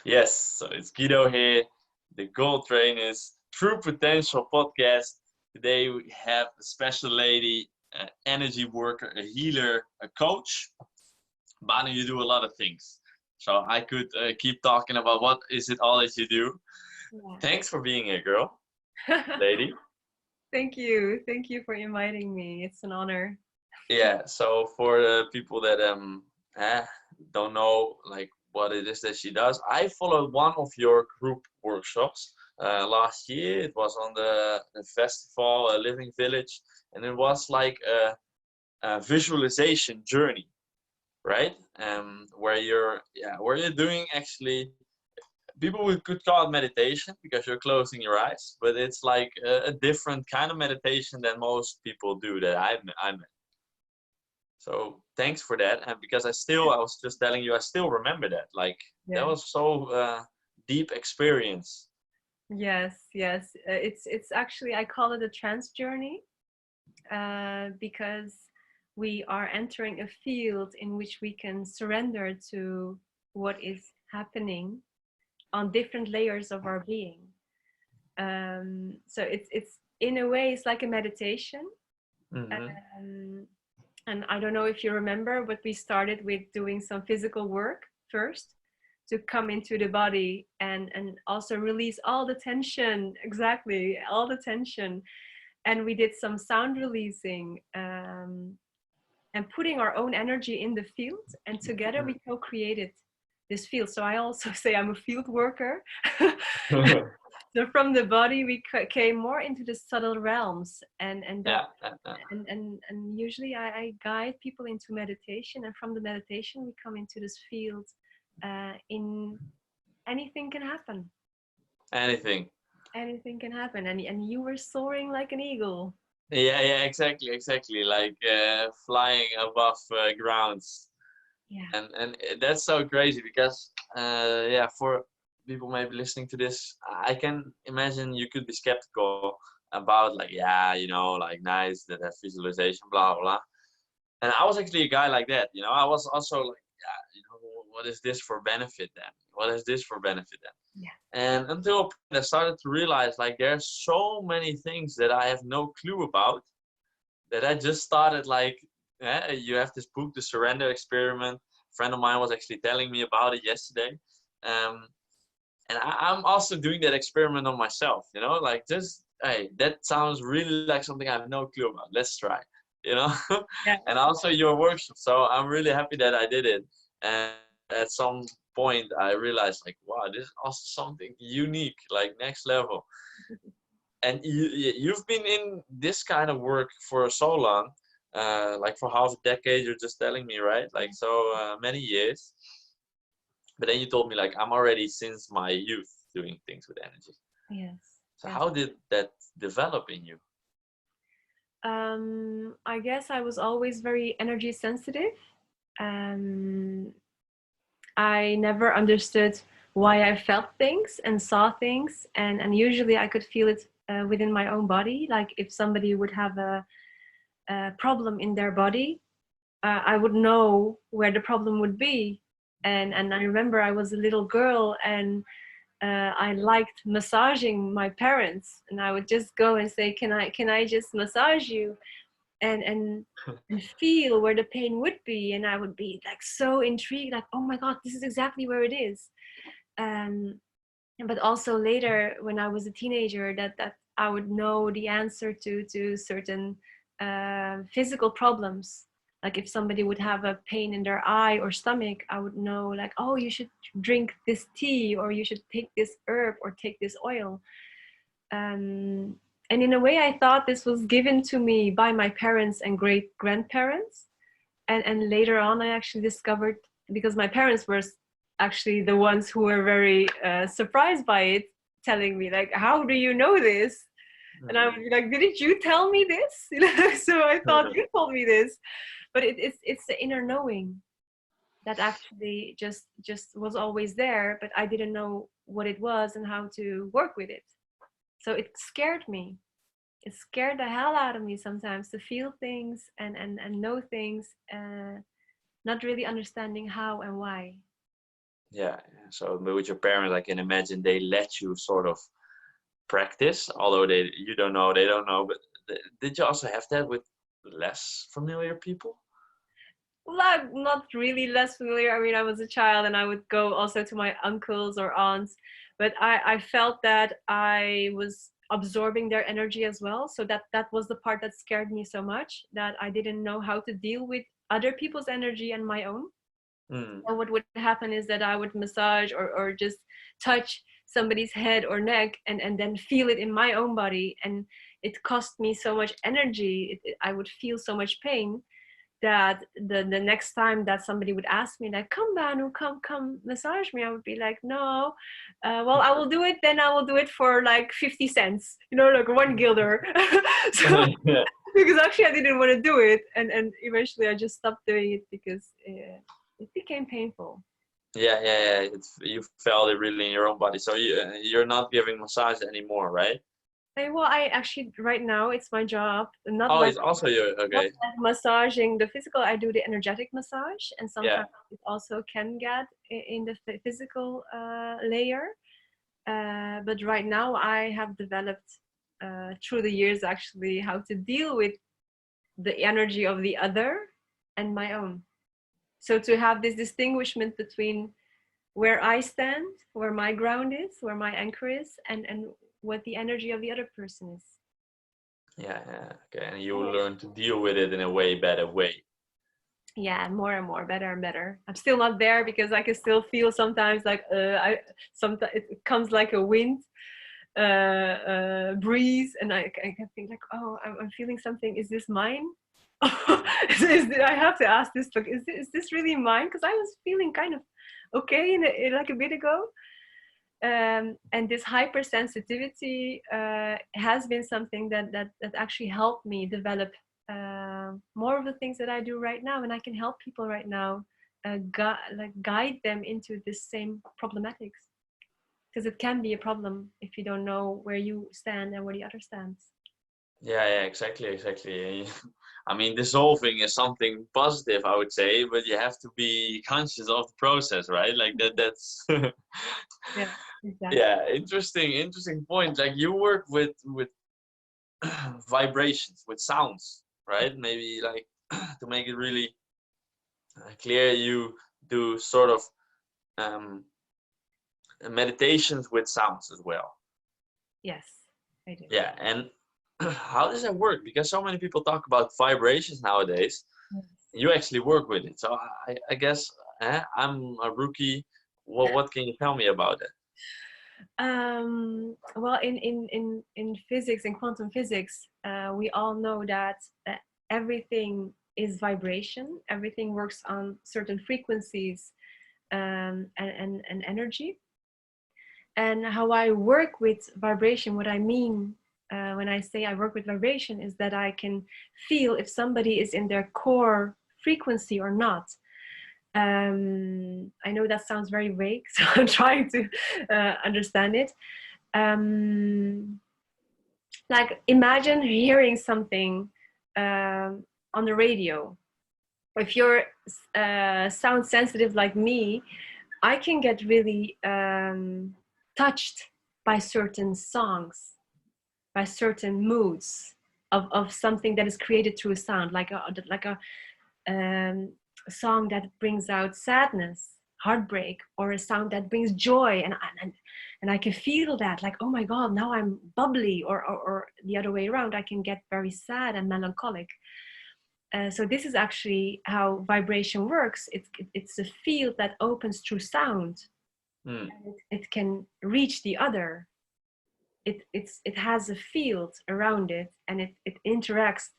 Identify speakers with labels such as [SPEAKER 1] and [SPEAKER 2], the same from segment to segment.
[SPEAKER 1] Yes, so it's Guido here, the Gold Trainers True Potential podcast. Today we have a special lady, an energy worker, a healer, a coach. Banu, you do a lot of things. So I could keep talking about what is it all that you do.
[SPEAKER 2] Yeah.
[SPEAKER 1] Thanks for being here, girl, lady.
[SPEAKER 2] Thank you. Thank you for inviting me. It's an honor.
[SPEAKER 1] Yeah, so for the people that eh, don't know like what it is that she does, I followed one of your group workshops last year. It was on the festival, Living Village, and it was like a visualization journey, right? Where you're doing actually people could call it meditation because you're closing your eyes, but it's like a different kind of meditation than most people do that I'm so thanks for that. And because I was just telling you, I still remember that. Like that
[SPEAKER 2] Yeah.
[SPEAKER 1] was so deep experience.
[SPEAKER 2] Yes, yes. It's actually I call it a trance journey because we are entering a field in which we can surrender to what is happening on different layers of our being. So it's in a way it's like a meditation.
[SPEAKER 1] Hmm.
[SPEAKER 2] Um, and I don't know if you remember, but we started with doing some physical work first to come into the body and also release all the tension, exactly all the tension. And we did some sound releasing, and putting our own energy in the field, and together we co-created this field. So I also say I'm a field worker. So from the body we came more into the subtle realms, and that
[SPEAKER 1] Yeah,
[SPEAKER 2] and usually I guide people into meditation, and from the meditation we come into this field. In anything can happen.
[SPEAKER 1] anything.
[SPEAKER 2] Anything can happen, and you were soaring like an eagle.
[SPEAKER 1] Yeah, exactly. Like flying above grounds,
[SPEAKER 2] Yeah.
[SPEAKER 1] and that's so crazy because yeah, for people maybe listening to this, I can imagine you could be skeptical about like yeah, like nice that have visualization, blah blah. And I was actually a guy like that, I was also like, yeah, what is this for benefit then? What is this for benefit then?
[SPEAKER 2] Yeah.
[SPEAKER 1] And until a point I started to realize like there's so many things that I have no clue about that I just started like, you have this book, The Surrender Experiment. A friend of mine was actually telling me about it yesterday. Um, and I'm also doing that experiment on myself, like just, hey, that sounds really like something I have no clue about. Let's try, you know?
[SPEAKER 2] Yeah.
[SPEAKER 1] And also your workshop. So I'm really happy that I did it. And at some point I realized like, wow, this is also something unique, like next level. And you've been in this kind of work for so long, like for half a decade, you're just telling me, right? Like so many years. But then you told me like I'm already since my youth doing things with energy.
[SPEAKER 2] Yes.
[SPEAKER 1] So
[SPEAKER 2] Yes.
[SPEAKER 1] how did that develop in you?
[SPEAKER 2] I guess I was always very energy sensitive. Um, I never understood why I felt things and saw things, and usually I could feel it within my own body. Like if somebody would have a problem in their body, I would know where the problem would be. And I remember I was a little girl, and I liked massaging my parents, and I would just go and say, "Can I just massage you?" and and feel where the pain would be, and I would be like so intrigued, like, oh my god, this is exactly where it is. um but also later when I was a teenager, that I would know the answer to certain physical problems. Like if somebody would have a pain in their eye or stomach, I would know like, oh, you should drink this tea, or you should take this herb, or take this oil. um, and in a way I thought this was given to me by my parents and great grandparents. And later on I actually discovered, because my parents were actually the ones who were very surprised by it, telling me like, how do you know this? And I would
[SPEAKER 1] Mhm.
[SPEAKER 2] be like, didn't you tell me this? So I thought you told me this. But it's the inner knowing that actually just was always there, but I didn't know what it was and how to work with it. So it scared me. It scared the hell out of me sometimes to feel things and know things, not really understanding how and why.
[SPEAKER 1] Yeah. So but with your parents, I can imagine they let you sort of practice, although you don't know, they don't know. But did you also have that with less familiar people?
[SPEAKER 2] Like, not really less familiar. I mean, I was a child and I would go also to my uncles or aunts, but I felt that I was absorbing their energy as well. So that was the part that scared me so much, that I didn't know how to deal with other people's energy and my own.
[SPEAKER 1] Mm.
[SPEAKER 2] So what would happen is that I would massage or just touch somebody's head or neck and then feel it in my own body. And it cost me so much energy. I would feel so much pain that the next time that somebody would ask me like, come Banu, come massage me, I would be like, no, well, I will do it, then I will do it for like 50 cents, you know, like 1 guilder. So
[SPEAKER 1] Yeah.
[SPEAKER 2] because actually I didn't want to do it, and eventually I just stopped doing it because it became painful.
[SPEAKER 1] Yeah. You felt it really in your own body. So you're not giving massage anymore, right?
[SPEAKER 2] Well, I actually right now it's my job, not
[SPEAKER 1] Oh,
[SPEAKER 2] like
[SPEAKER 1] it's also your
[SPEAKER 2] not
[SPEAKER 1] okay.
[SPEAKER 2] like massaging the physical. I do the energetic massage, and
[SPEAKER 1] Yeah.
[SPEAKER 2] sometimes it also can get in the physical layer. But right now, I have developed through the years actually how to deal with the energy of the other and my own. So to have this distinguishment between where I stand, where my ground is, where my anchor is, and what the energy of the other person is.
[SPEAKER 1] Yeah. Okay. And you learn to deal with it in a way better way.
[SPEAKER 2] Yeah, more and more, better and better. I'm still not there because I can still feel sometimes like I sometimes it comes like a wind breeze, and I can think like, oh, I'm feeling something. Is this mine? I have to ask this. Like, is this really mine? Because I was feeling kind of okay in like a bit ago. And this hypersensitivity has been something that actually helped me develop more of the things that I do right now, and I can help people right now, guide them into this same problematics, because it can be a problem if you don't know where you stand and where the other stands.
[SPEAKER 1] Yeah, exactly. I mean, dissolving is something positive, I would say, but you have to be conscious of the process, right? Like that's
[SPEAKER 2] Yeah, exactly.
[SPEAKER 1] yeah, interesting point. Like you work with vibrations, with sounds, right? Maybe like to make it really clear, you do sort of um, meditations with sounds as well.
[SPEAKER 2] Yes, I do.
[SPEAKER 1] Yeah, and how does that work? Because so many people talk about vibrations nowadays.
[SPEAKER 2] Yes.
[SPEAKER 1] You actually work with it, so I guess I'm a rookie. What can you tell me about it?
[SPEAKER 2] Well, in physics, in quantum physics, we all know that everything is vibration. Everything works on certain frequencies and energy. And how I work with vibration, what I mean when I say I work with vibration, is that I can feel if somebody is in their core frequency or not. I know that sounds very vague, so I'm trying to understand it. Um, like imagine hearing something on the radio. If you're sound sensitive like me, I can get really touched by certain songs, by certain moods of something that is created through a sound, like a song that brings out sadness, heartbreak, or a sound that brings joy, and I can feel that, like, oh my god, now I'm bubbly, or the other way around, I can get very sad and melancholic. So this is actually how vibration works. It's a field that opens through sound.
[SPEAKER 1] Hmm.
[SPEAKER 2] It can reach the other. It has a field around it, and it interacts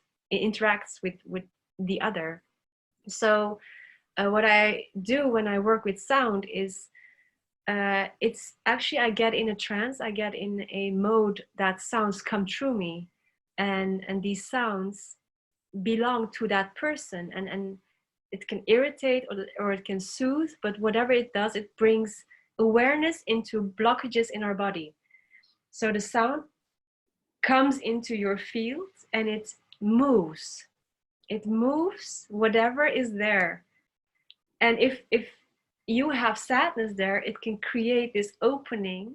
[SPEAKER 2] with the other. So what I do when I work with sound is it's actually, I get in a trance, I get in a mode that sounds come through me, and these sounds belong to that person, and it can irritate or it can soothe, but whatever it does, it brings awareness into blockages in our body. So the sound comes into your field and it moves whatever is there. And if you have sadness there, it can create this opening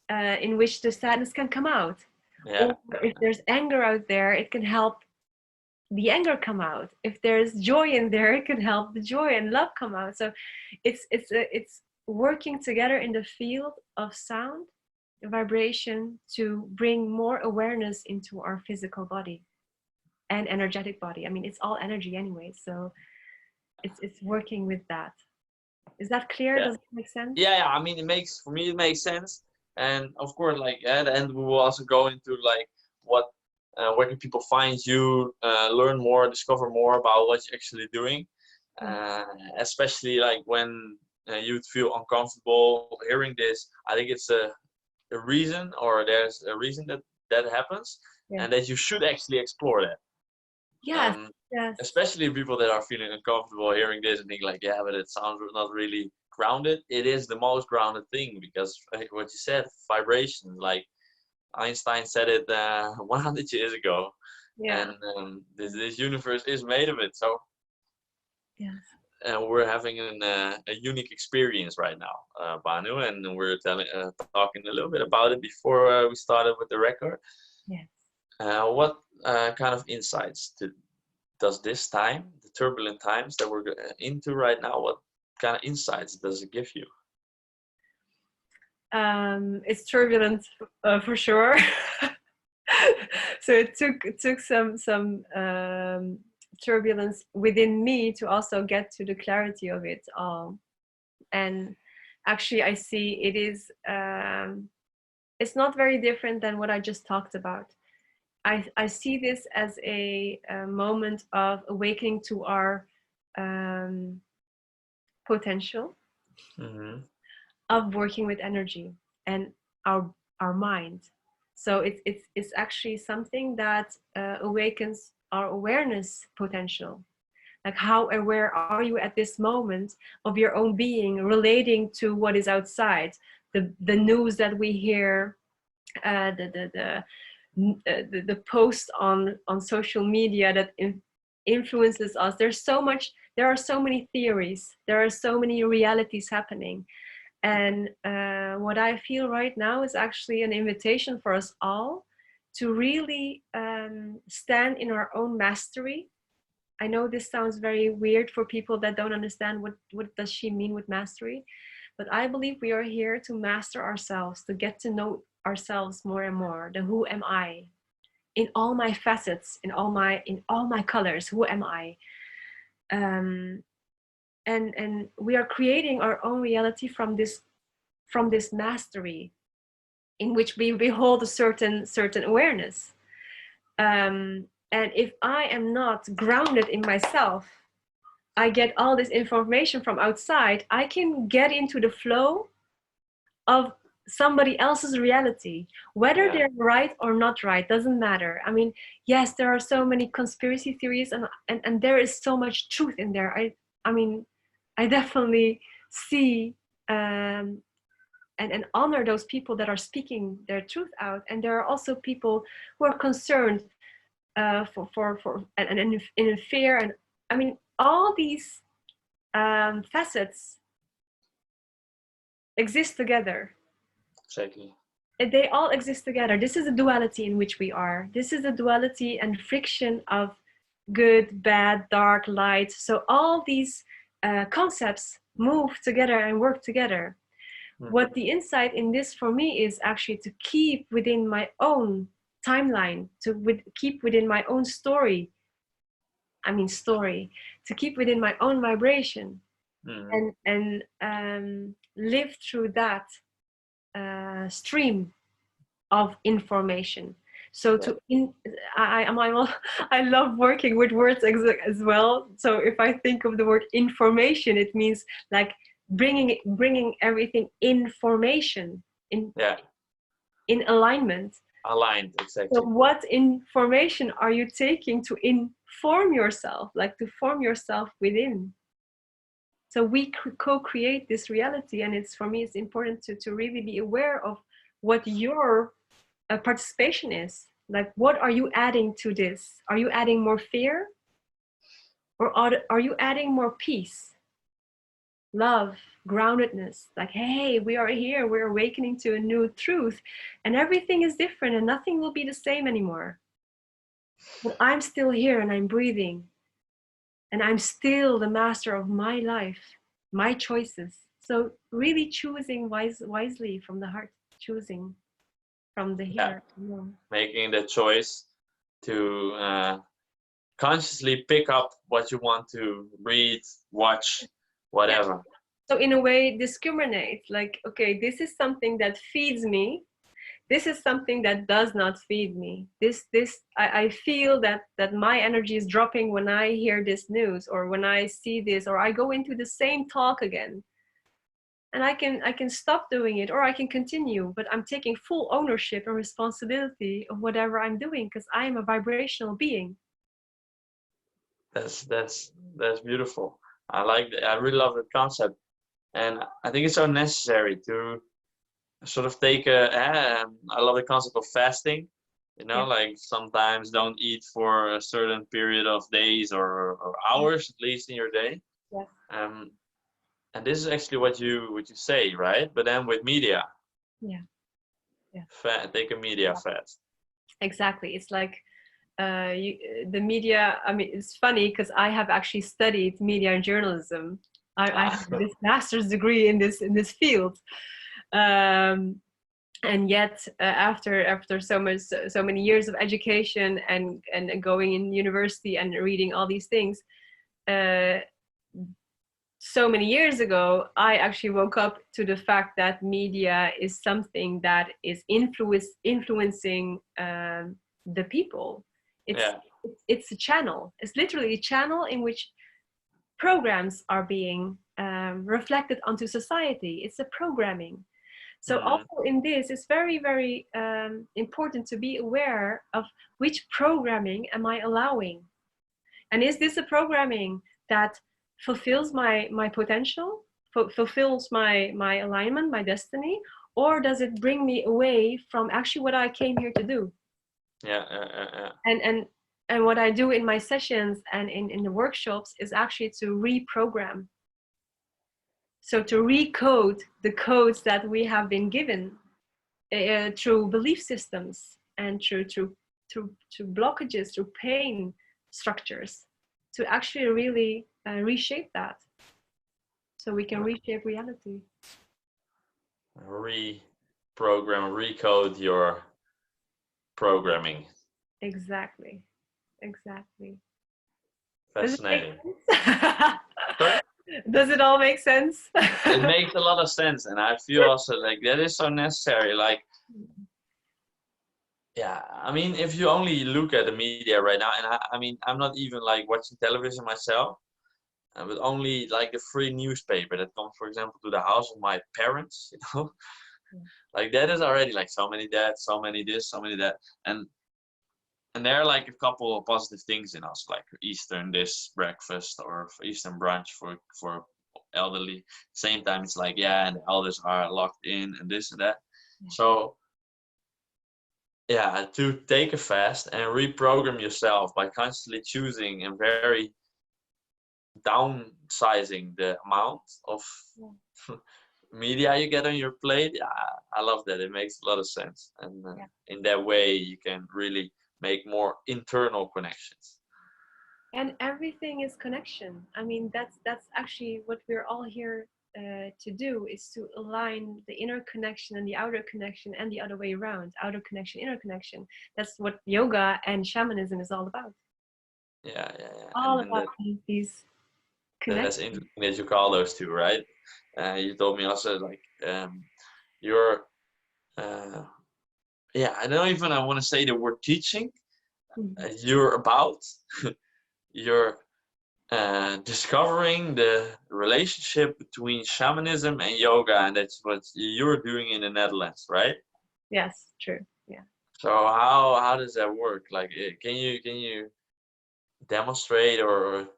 [SPEAKER 2] in which the sadness can come out.
[SPEAKER 1] Yeah.
[SPEAKER 2] Or if there's anger out there, it can help the anger come out. If there's joy in there, it can help the joy and love come out. So it's working together in the field of sound, vibration, to bring more awareness into our physical body and energetic body. I mean, it's all energy anyway, so it's working with that. Is that clear?
[SPEAKER 1] Yeah.
[SPEAKER 2] Does it make sense?
[SPEAKER 1] Yeah, I mean, for me it makes sense, and of course, like at the end we will also go into like what, where can people find you, learn more, discover more about what you're actually doing, especially like when you'd feel uncomfortable hearing this. I think it's a reason, or there's a reason that that happens,
[SPEAKER 2] Yeah.
[SPEAKER 1] and that you should actually explore that.
[SPEAKER 2] Yes. Yes.
[SPEAKER 1] Especially people that are feeling uncomfortable hearing this and think like, yeah, but it sounds not really grounded. It is the most grounded thing, because what you said, vibration, like Einstein said it 100 years ago,
[SPEAKER 2] Yeah.
[SPEAKER 1] and this universe is made of it. So
[SPEAKER 2] Yes.
[SPEAKER 1] we're having a unique experience right now, Banu, and we're talking a little bit about it before we started with the record.
[SPEAKER 2] Yes.
[SPEAKER 1] What kind of insights does this time, the turbulent times that we're into right now, what kind of insights does it give you?
[SPEAKER 2] It's turbulent for sure. So it took some turbulence within me to also get to the clarity of it all. And actually, I see it is. It's not very different than what I just talked about. I see this as a moment of awakening to our potential of working with energy and our mind. So it's actually something that awakens our awareness potential. Like, how aware are you at this moment of your own being relating to what is outside, the news that we hear, the post on social media that influences us. There are so many theories, there are so many realities happening. And what I feel right now is actually an invitation for us all to really stand in our own mastery. I know this sounds very weird for people that don't understand what does she mean with mastery, but I believe we are here to master ourselves, to get to know ourselves more and more. The who am I, in all my facets, in all my colors. Who am I? And we are creating our own reality from this mastery, in which we behold a certain awareness. And if I am not grounded in myself, I get all this information from outside, I can get into the flow of somebody else's reality. Whether they're right or not right doesn't matter. I mean, yes, there are so many conspiracy theories, and there is so much truth in there. I mean, I definitely see and honor those people that are speaking their truth out. And there are also people who are concerned and in fear. And I mean, all these facets exist together.
[SPEAKER 1] Exactly.
[SPEAKER 2] They all exist together. This is a duality in which we are. This is a duality and friction of good, bad, dark, light. So all these concepts move together and work together. What the insight in this for me is actually to keep within my own timeline, to keep within my own story. To keep within my own vibration, and live through that stream of information. So I love working with words as well. So if I think of the word information, it means like bringing everything in formation, in alignment.
[SPEAKER 1] Aligned, exactly.
[SPEAKER 2] So what information are you taking to inform yourself, like to form yourself within? So we co-create this reality, and for me it's important to really be aware of what your participation is. Like, what are you adding to this? Are you adding more fear, or are you adding more peace? love, groundedness, like, hey, we are here, we're awakening to a new truth, and everything is different and nothing will be the same anymore. But I'm still here and I'm breathing, and I'm still the master of my life, my choices. So really choosing wisely from the heart, choosing from the
[SPEAKER 1] Yeah,
[SPEAKER 2] here.
[SPEAKER 1] making the choice to consciously pick up what you want to read, watch,
[SPEAKER 2] Yeah.
[SPEAKER 1] whatever.
[SPEAKER 2] So in a way, discriminate, like, okay, this is something that feeds me. This is something that does not feed me. I feel that my energy is dropping when I hear this news, or when I see this, or I go into the same talk again. And I can stop doing it, or I can continue, but I'm taking full ownership and responsibility of whatever I'm doing, because I am a vibrational being.
[SPEAKER 1] That's beautiful. I really love the concept, and I think it's so necessary to sort of take I love the concept of fasting. You know,
[SPEAKER 2] Yeah,
[SPEAKER 1] like sometimes don't eat for a certain period of days or
[SPEAKER 2] yeah,
[SPEAKER 1] hours at least in your day.
[SPEAKER 2] yeah,
[SPEAKER 1] Um, and this is actually what you say, right? But then with media,
[SPEAKER 2] yeah, yeah.
[SPEAKER 1] take a media fast.
[SPEAKER 2] Exactly. It's like the media. I mean, it's funny because I have actually studied media and journalism. I
[SPEAKER 1] Ah,
[SPEAKER 2] have this master's degree in this field. Um, and yet after so many years of education and going in university and reading all these things, uh, so many years ago, I actually woke up to the fact that media is something that is influencing the people. it's
[SPEAKER 1] yeah,
[SPEAKER 2] it's a channel. It's literally a channel in which programs are being reflected onto society. It's a programming. So
[SPEAKER 1] mm,
[SPEAKER 2] also in this, it's very, very important to be aware of which programming am I allowing, and is this a programming that fulfills my potential, fulfills my alignment, my destiny, or does it bring me away from actually what I came here to do?
[SPEAKER 1] yeah.
[SPEAKER 2] And what I do in my sessions and in the workshops is actually to reprogram. So to recode the codes that we have been given through belief systems and through blockages, through pain structures, to actually really reshape that, so we can reshape reality.
[SPEAKER 1] Reprogram, recode your programming.
[SPEAKER 2] Exactly, exactly. Does it make
[SPEAKER 1] Fascinating.
[SPEAKER 2] sense?
[SPEAKER 1] Sorry?
[SPEAKER 2] Does it all make sense?
[SPEAKER 1] It makes a lot of sense, and I feel also like that is so necessary. Like, yeah, I mean, if you only look at the media right now, and I mean, I'm not even like watching television myself, but only like the free newspaper that comes, for example, to the house of my parents, you know, like that is already like so many that, so many this, so many that, and there are like a couple of positive things in us, like Eastern this breakfast or Eastern brunch for elderly. Same time, it's like, yeah, and the elders are locked in and this and that. So yeah, to take a fast and reprogram yourself by constantly choosing and very downsizing the amount of media you get on your plate. Yeah, I love that. It makes a lot of sense, and
[SPEAKER 2] Yeah.
[SPEAKER 1] in that way, you can really make more internal connections.
[SPEAKER 2] And everything is connection. I mean, that's actually what we're all here to do, is to align the inner connection and the outer connection, and the other way around, outer connection, inner connection. That's what yoga and shamanism is all about.
[SPEAKER 1] Yeah,
[SPEAKER 2] All
[SPEAKER 1] and
[SPEAKER 2] about these
[SPEAKER 1] that's
[SPEAKER 2] connections.
[SPEAKER 1] interesting that you call those two, right? You told me also like you're uh, yeah, I don't even I want to say the word teaching.
[SPEAKER 2] Mhm.
[SPEAKER 1] You're about you're discovering the relationship between shamanism and yoga, and that's what you're doing in the Netherlands, right?
[SPEAKER 2] Yes, true. Yeah.
[SPEAKER 1] So how does that work? Like, can you demonstrate or
[SPEAKER 2] Mhm.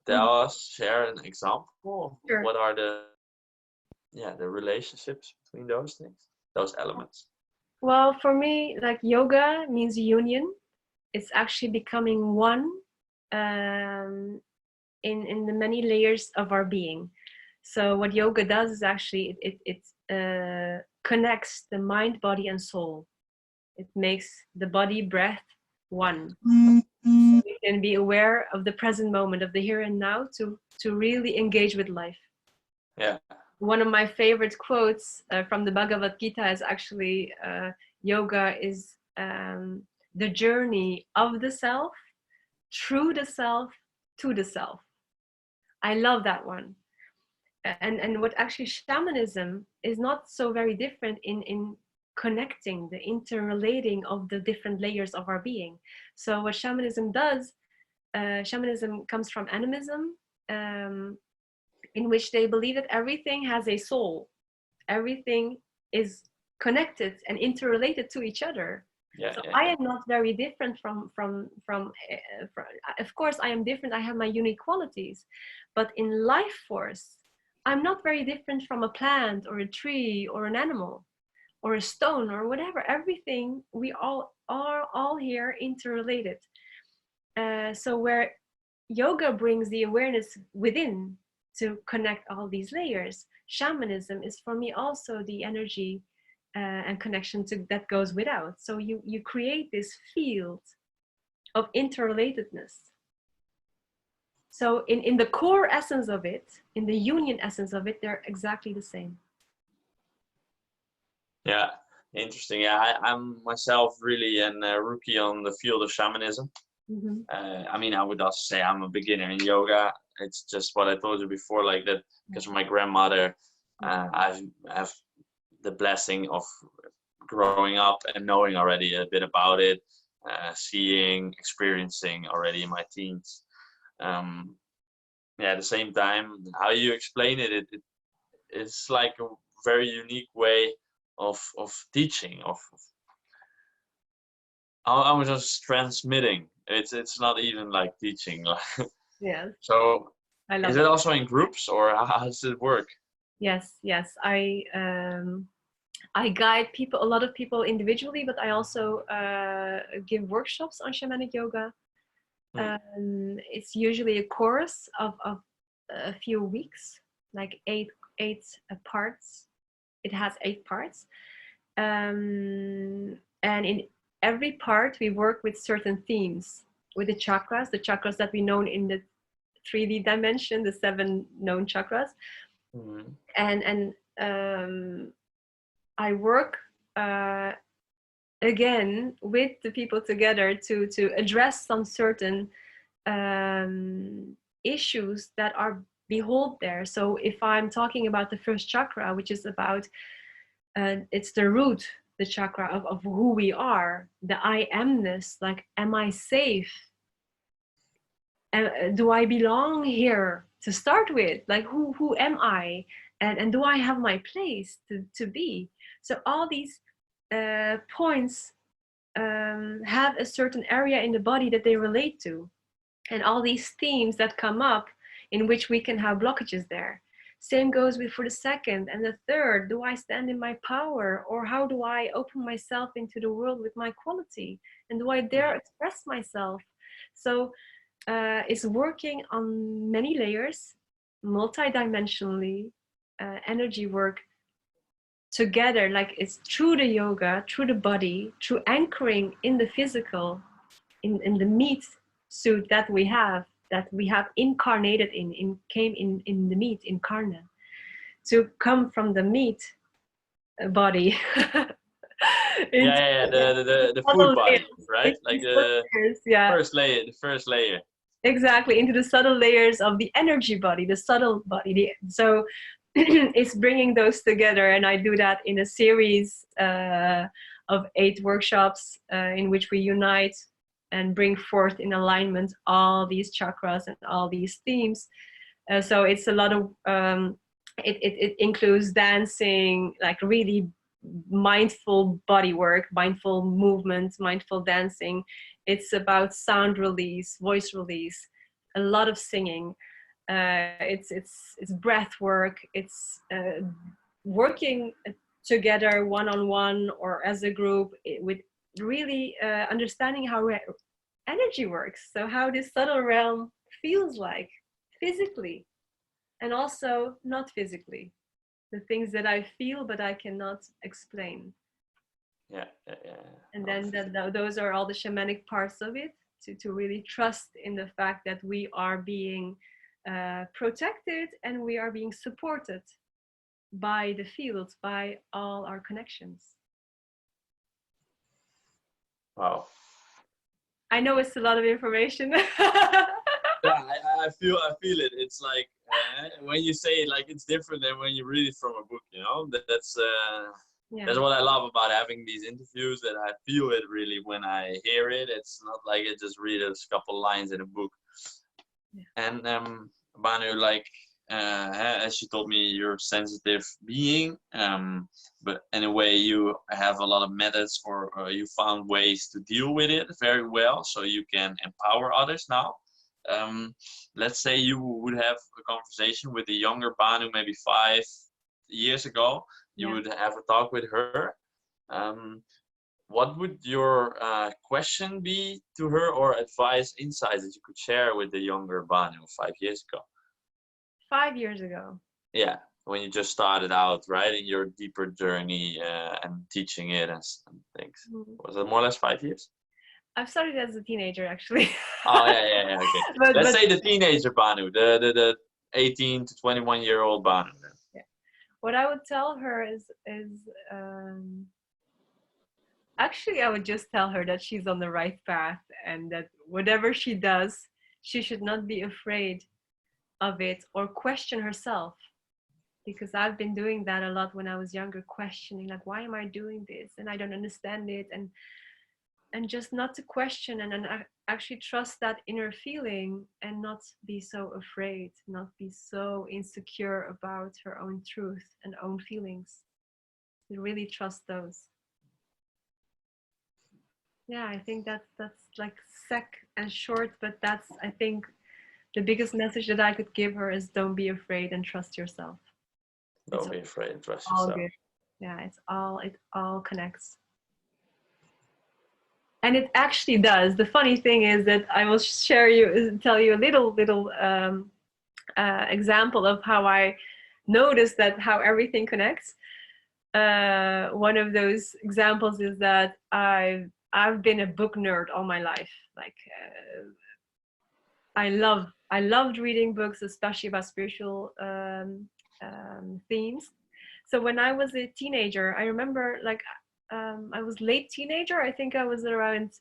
[SPEAKER 1] tell us, share an example of
[SPEAKER 2] Sure.
[SPEAKER 1] what are the relationships between those things, those elements?
[SPEAKER 2] Well, for me, like, yoga means union. It's actually becoming one, um, in the many layers of our being. So what yoga does is actually it connects the mind, body, and soul. It makes the body, breath one. So we can be aware of the present moment, of the here and now, to really engage with life.
[SPEAKER 1] Yeah.
[SPEAKER 2] One of my favorite quotes from the Bhagavad Gita is actually yoga is the journey of the self, through the self, to the self. I love that one. And what actually shamanism is not so very different in connecting, the interrelating of the different layers of our being. So what shamanism does, shamanism comes from animism, in which they believe that everything has a soul, everything is connected and interrelated to each other.
[SPEAKER 1] Yeah,
[SPEAKER 2] So
[SPEAKER 1] yeah,
[SPEAKER 2] I
[SPEAKER 1] yeah.
[SPEAKER 2] am not very different from of course I am different, I have my unique qualities, but in life force I'm not very different from a plant or a tree or an animal or a stone or whatever. Everything, we all are all here interrelated. So where yoga brings the awareness within to connect all these layers, shamanism is for me also the energy and connection to that goes without. So you create this field of interrelatedness. So in the core essence of it, in the union essence of it, they're exactly the same.
[SPEAKER 1] Yeah, interesting. Yeah, I'm myself really a rookie on the field of shamanism.
[SPEAKER 2] Mm-hmm.
[SPEAKER 1] I mean, I would also say I'm a beginner in yoga. It's just what I told you before, like that, because of my grandmother, I have the blessing of growing up and knowing already a bit about it, seeing, experiencing already in my teens. Yeah, at the same time, how you explain it's like a very unique way of teaching. I was just transmitting. It's not even like teaching.
[SPEAKER 2] Yes,
[SPEAKER 1] So,
[SPEAKER 2] I
[SPEAKER 1] is
[SPEAKER 2] love
[SPEAKER 1] it
[SPEAKER 2] it.
[SPEAKER 1] also in groups or how does it work?
[SPEAKER 2] Yes, yes. I guide people, a lot of people individually, but I also give workshops on shamanic yoga.
[SPEAKER 1] Hmm.
[SPEAKER 2] It's usually a course of a few weeks, like eight parts. It has 8 parts, and in every part we work with certain themes, with the chakras that we know in the 3D dimension, the 7 known chakras,
[SPEAKER 1] Hmm.
[SPEAKER 2] and I work uh, again with the people together to address some certain issues that are behold there. So if I'm talking about the first chakra, which is about it's the root, the chakra of who we are, the I amness, like am I safe? Do I belong here to start with? Like who am I? And do I have my place to be? So all these points have a certain area in the body that they relate to, and all these themes that come up in which we can have blockages there. Same goes with for the second and the third. Do I stand in my power, or how do I open myself into the world with my quality, and do I dare express myself? So it's working on many layers, multidimensionally, energy work together, like it's through the yoga, through the body, through anchoring in the physical, in the meat suit that we have incarnated came in the meat incarnate, to come from the meat body
[SPEAKER 1] Yeah,
[SPEAKER 2] into
[SPEAKER 1] yeah, yeah. The food
[SPEAKER 2] subtle
[SPEAKER 1] body,
[SPEAKER 2] layers,
[SPEAKER 1] right?
[SPEAKER 2] into
[SPEAKER 1] Like
[SPEAKER 2] the subtle layers, yeah,
[SPEAKER 1] first layer, the first layer.
[SPEAKER 2] exactly, into the subtle layers of the energy body, the subtle body. So it's bringing those together, and I do that in a series of 8 workshops in which we unite and bring forth in alignment all these chakras and all these themes. So it's a lot of it includes dancing, like really mindful body work, mindful movement, mindful dancing. It's about sound release, voice release, a lot of singing. It's breath work. It's working together one on one or as a group with really understanding how energy works. So how this subtle realm feels like physically. and also not physically. The things that I feel but I cannot explain.
[SPEAKER 1] Yeah, yeah, yeah.
[SPEAKER 2] And
[SPEAKER 1] No,
[SPEAKER 2] then those are all the shamanic parts of it, to really trust in the fact that we are being protected and we are being supported by the fields, by all our connections.
[SPEAKER 1] wow.
[SPEAKER 2] I know it's a lot of information.
[SPEAKER 1] Yeah, I feel it. It's like when you say it, like it's different than when you read it from a book. You know,
[SPEAKER 2] Yeah.
[SPEAKER 1] that's what I love about having these interviews. That I feel it really when I hear it. It's not like I just read a couple lines in a book.
[SPEAKER 2] Yeah.
[SPEAKER 1] And Banu, like as you told me, you're a sensitive being. But in a way, you have a lot of methods, or you found ways to deal with it very well, so you can empower others now. Let's say you would have a conversation with a younger Banu, maybe 5 years ago. You
[SPEAKER 2] Yeah.
[SPEAKER 1] would have a talk with her. Um, what would your question be to her, or advice, insights that you could share with the younger Banu 5 years ago?
[SPEAKER 2] 5 years ago.
[SPEAKER 1] Yeah, when you just started out, right, in your deeper journey and teaching it and things. Was it more or less 5 years?
[SPEAKER 2] I've started as a teenager, actually.
[SPEAKER 1] Oh yeah, okay. Let's
[SPEAKER 2] but
[SPEAKER 1] say the teenager Banu, the 18 to 21-year-old Banu.
[SPEAKER 2] yeah. What I would tell her is actually I would just tell her that she's on the right path, and that whatever she does, she should not be afraid of it or question herself. Because I've been doing that a lot when I was younger, questioning, like, why am I doing this? And I don't understand it. And just not to question, and actually trust that inner feeling, and not be so afraid, not be so insecure about her own truth and own feelings. To really trust those. Yeah, I think that's like sec and short, but that's, I think, the biggest message that I could give her is, don't be afraid and trust yourself.
[SPEAKER 1] Don't be afraid, trust
[SPEAKER 2] All
[SPEAKER 1] yourself.
[SPEAKER 2] good. Yeah, it all connects. And it actually does. The funny thing is that I will tell you a little example of how I noticed that how everything connects. One of those examples is that I've been a book nerd all my life. Like I loved reading books, especially about spiritual themes. So when I was a teenager, I remember, like, I was late teenager. I think I was around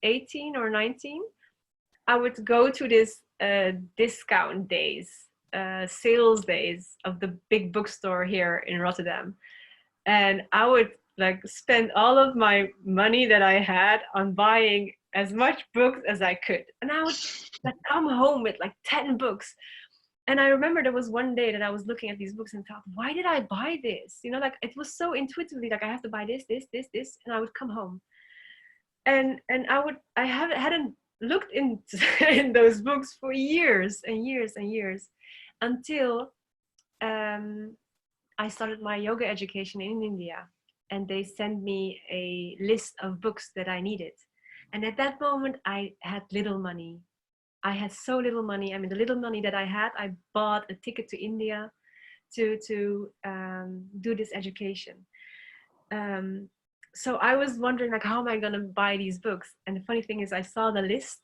[SPEAKER 2] 18 or 19. I would go to this discount days, sales days of the big bookstore here in Rotterdam. And I would, like, spend all of my money that I had on buying as much books as I could. And I would, like, come home with like 10 books. And I remember there was one day that I was looking at these books and thought, why did I buy this? You know, like, it was so intuitively, like, I have to buy this. And I would come home. And I hadn't looked in in those books for years and years and years, until I started my yoga education in India, and they sent me a list of books that I needed. And at that moment, I had little money. I had so little money. I mean, the little money that I had, I bought a ticket to India to do this education. So I was wondering, like, how am I going to buy these books? And the funny thing is, I saw the list,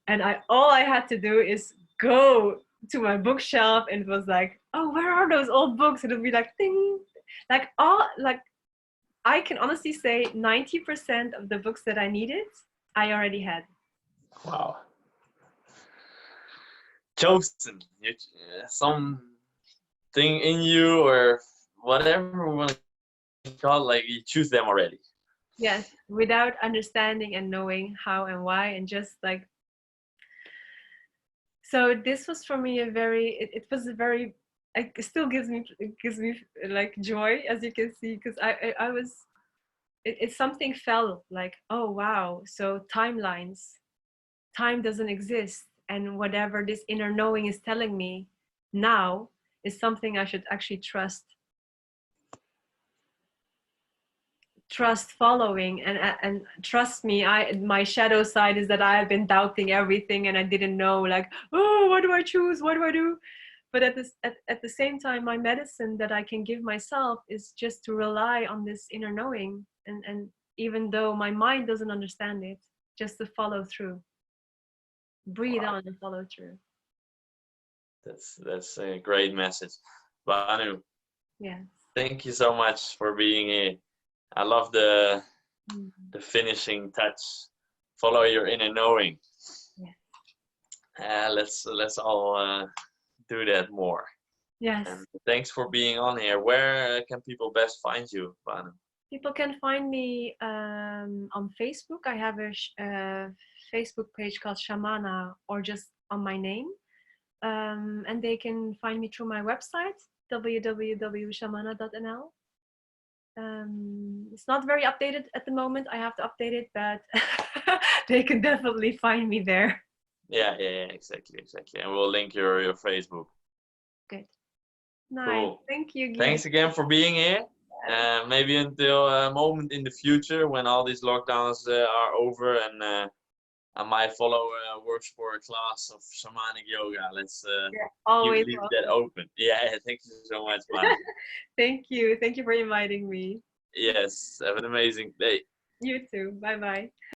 [SPEAKER 2] and all I had to do is go to my bookshelf, and it was like, oh, where are those old books? And it would be like, ding, like, I can honestly say 90% of the books that I needed, I already had.
[SPEAKER 1] Wow. Chosen. Something in you, or whatever we want to call it, like, you choose them already.
[SPEAKER 2] Yes, without understanding and knowing how and why, and just like, so this was for me a very, it was a very, it still gives me like joy, as you can see, because I was, it something felt like, oh wow, so time doesn't exist, and whatever this inner knowing is telling me now is something I should actually trust following, and trust me, my shadow side is that I have been doubting everything, and I didn't know, like, oh, what do I choose, what do I do? But at the same time, my medicine that I can give myself is just to rely on this inner knowing, and even though my mind doesn't understand it, just to follow through, breathe
[SPEAKER 1] Wow,
[SPEAKER 2] on and follow through.
[SPEAKER 1] that's a great message. Banu,
[SPEAKER 2] Yes.
[SPEAKER 1] thank you so much for being here. I love the
[SPEAKER 2] Mhm.
[SPEAKER 1] finishing touch. Follow your inner knowing.
[SPEAKER 2] Yes.
[SPEAKER 1] Let's all do that more. And
[SPEAKER 2] Yes.
[SPEAKER 1] thanks for being on here. Where can people best find you, Banu?
[SPEAKER 2] People can find me on Facebook. I have a Facebook page called Shamana, or just on my name. And they can find me through my website, www.shamana.nl. It's not very updated at the moment. I have to update it, but they can definitely find me there.
[SPEAKER 1] Yeah, exactly. And we'll link your Facebook.
[SPEAKER 2] Good. Nice.
[SPEAKER 1] Cool.
[SPEAKER 2] Thank you, Guy.
[SPEAKER 1] Thanks again for being here. Maybe until a moment in the future when all these lockdowns are over and I might follow works for a class of shamanic yoga. Let's
[SPEAKER 2] Yeah, always
[SPEAKER 1] leave that
[SPEAKER 2] welcome.
[SPEAKER 1] open. Yeah, thank you so much, Banu.
[SPEAKER 2] Thank you. Thank you for inviting me.
[SPEAKER 1] Yes, have an amazing day.
[SPEAKER 2] You too. Bye bye.